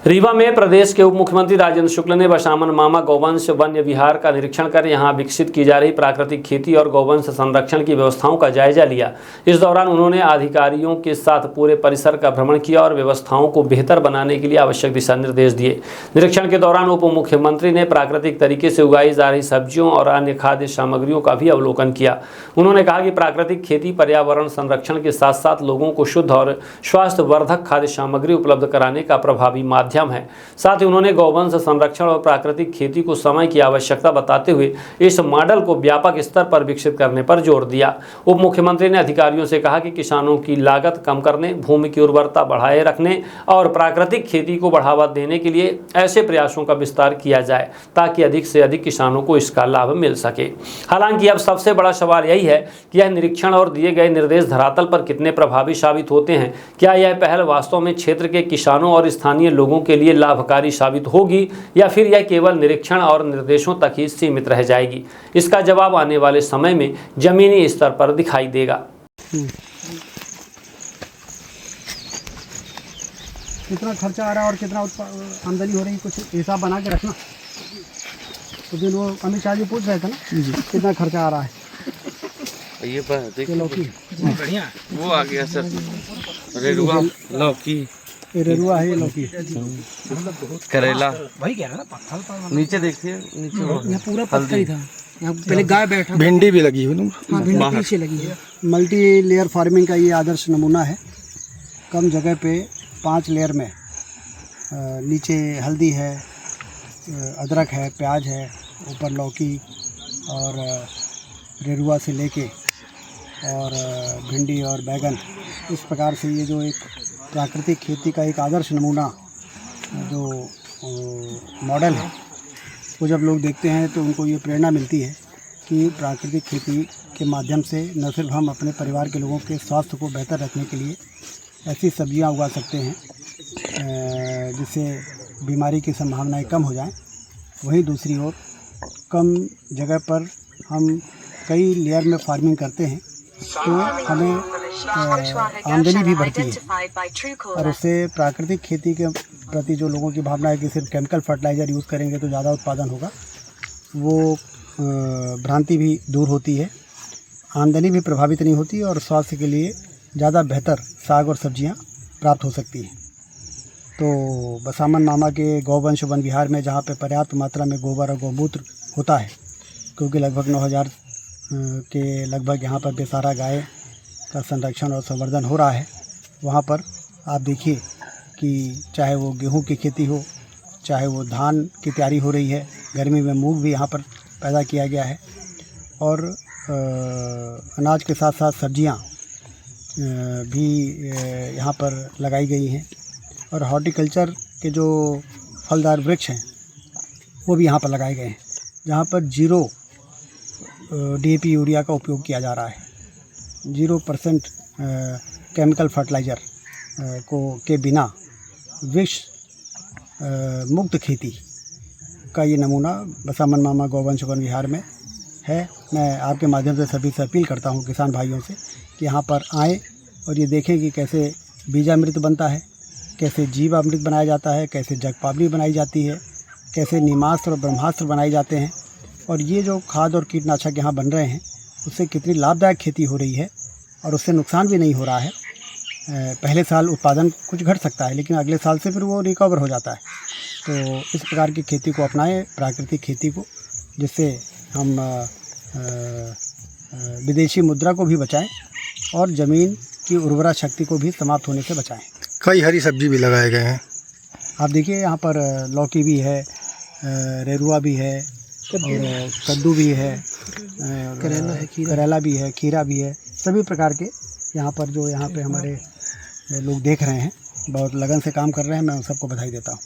रीवा में प्रदेश के उप मुख्यमंत्री राजेंद्र शुक्ल ने बसामन मामा गौवंश वन्य विहार का निरीक्षण कर यहां विकसित की जा रही प्राकृतिक खेती और गौवंश संरक्षण की व्यवस्थाओं का जायजा लिया। इस दौरान उन्होंने अधिकारियों के साथ पूरे परिसर का भ्रमण किया और व्यवस्थाओं को बेहतर बनाने के लिए आवश्यक दिशा निर्देश दिए। निरीक्षण के दौरान उप मुख्यमंत्री ने प्राकृतिक तरीके से उगाई जा रही सब्जियों और अन्य खाद्य सामग्रियों का भी अवलोकन किया। उन्होंने कहा कि प्राकृतिक खेती पर्यावरण संरक्षण के साथ साथ लोगों को शुद्ध और स्वास्थ्यवर्धक खाद्य सामग्री उपलब्ध कराने का प्रभावी माध्यम है। साथ ही उन्होंने गौवंश संरक्षण और प्राकृतिक खेती को समय की आवश्यकता बताते हुए इस मॉडल को व्यापक स्तर पर विकसित करने पर जोर दिया। उप मुख्यमंत्री ने अधिकारियों से कहा कि किसानों की लागत कम करने, भूमि की उर्वरता बढ़ाए रखने और प्राकृतिक खेती को बढ़ावा देने के लिए ऐसे प्रयासों का विस्तार किया जाए ताकि अधिक से अधिक किसानों को इसका लाभ मिल सके। हालांकि अब सबसे बड़ा सवाल यही है कि यह निरीक्षण और दिए गए निर्देश धरातल पर कितने प्रभावी साबित होते हैं। क्या यह पहल वास्तव में क्षेत्र के किसानों और स्थानीय लोगों के लिए लाभकारी साबित होगी या फिर यह केवल निरीक्षण और निर्देशों तक ही सीमित रह जाएगी? इसका जवाब आने वाले समय में जमीनी स्तर पर दिखाई देगा। कितना खर्चा आ रहा है और कितना आमदनी हो रही है, कुछ हिसाब बना के रखना। तो दिन वो अमित शाह जी पूछ रहे थे ना जी, कितना खर्चा आ रहा है। ये देखिए लौकी बढ़िया वो आ गया सर, रेरुआ लौकी, रेरुआ है, ये लौकी करेला, वही कह रहा ना, नीचे देखिए, नीचे यहाँ पूरा पत्थर ही था। यहाँ पहले गाय बैठा, भिंडी भी लगी हुई। हाँ, भिंडी पीछे लगी है। मल्टी लेयर फार्मिंग का ये आदर्श नमूना है। कम जगह पे 5 लेयर में नीचे हल्दी है, अदरक है, प्याज है, ऊपर लौकी और रेरुआ से लेके और भिंडी और बैगन। इस प्रकार से ये जो एक प्राकृतिक खेती का एक आदर्श नमूना जो मॉडल है, वो जब लोग देखते हैं तो उनको ये प्रेरणा मिलती है कि प्राकृतिक खेती के माध्यम से न सिर्फ हम अपने परिवार के लोगों के स्वास्थ्य को बेहतर रखने के लिए ऐसी सब्जियां उगा सकते हैं जिससे बीमारी की संभावनाएं कम हो जाएं, वहीं दूसरी ओर कम जगह पर हम कई लेयर में फार्मिंग करते हैं तो हमें आमदनी भी बढ़ती है और उससे प्राकृतिक खेती के प्रति जो लोगों की भावना है कि सिर्फ केमिकल फर्टिलाइज़र यूज़ करेंगे तो ज़्यादा उत्पादन होगा, वो भ्रांति भी दूर होती है, आमदनी भी प्रभावित नहीं होती और स्वास्थ्य के लिए ज़्यादा बेहतर साग और सब्जियां प्राप्त हो सकती हैं। तो बसामन मामा के गौवंश वन विहार में जहाँ पे पर्याप्त मात्रा में गोबर और गौमूत्र होता है, क्योंकि लगभग 9000 के लगभग यहाँ पर बेसहारा गाय का संरक्षण और संवर्धन हो रहा है, वहाँ पर आप देखिए कि चाहे वो गेहूं की खेती हो, चाहे वो धान की तैयारी हो रही है, गर्मी में मूंग भी यहाँ पर पैदा किया गया है और अनाज के साथ साथ सब्जियाँ भी यहाँ पर लगाई गई हैं और हॉर्टिकल्चर के जो फलदार वृक्ष हैं वो भी यहाँ पर लगाए गए हैं, जहाँ पर 0 DAP यूरिया का उपयोग किया जा रहा है। 0% केमिकल फर्टिलाइज़र के बिना विष मुक्त खेती का ये नमूना बसामन मामा गौवंश वन विहार में है। मैं आपके माध्यम से सभी से अपील करता हूँ किसान भाइयों से कि यहाँ पर आएँ और ये देखें कि कैसे बीजामृत बनता है, कैसे जीवामृत बनाया जाता है, कैसे जगपावली बनाई जाती है, कैसे नीमास्त्र और ब्रह्मास्त्र बनाए जाते हैं और ये जो खाद और कीटनाशक यहाँ बन रहे हैं उससे कितनी लाभदायक खेती हो रही है और उससे नुकसान भी नहीं हो रहा है। पहले साल उत्पादन कुछ घट सकता है लेकिन अगले साल से फिर वो रिकवर हो जाता है। तो इस प्रकार की खेती को अपनाएं, प्राकृतिक खेती को, जिससे हम विदेशी मुद्रा को भी बचाएं और ज़मीन की उर्वरा शक्ति को भी समाप्त होने से बचाएं। कई हरी सब्जी भी लगाए गए हैं। आप देखिए यहाँ पर लौकी भी है, रेरुआ भी है और कद्दू भी है, करेला भी है, खीरा भी है, सभी प्रकार के यहाँ पर जो यहाँ पे हमारे लोग देख रहे हैं, बहुत लगन से काम कर रहे हैं। मैं उन सबको बधाई देता हूँ।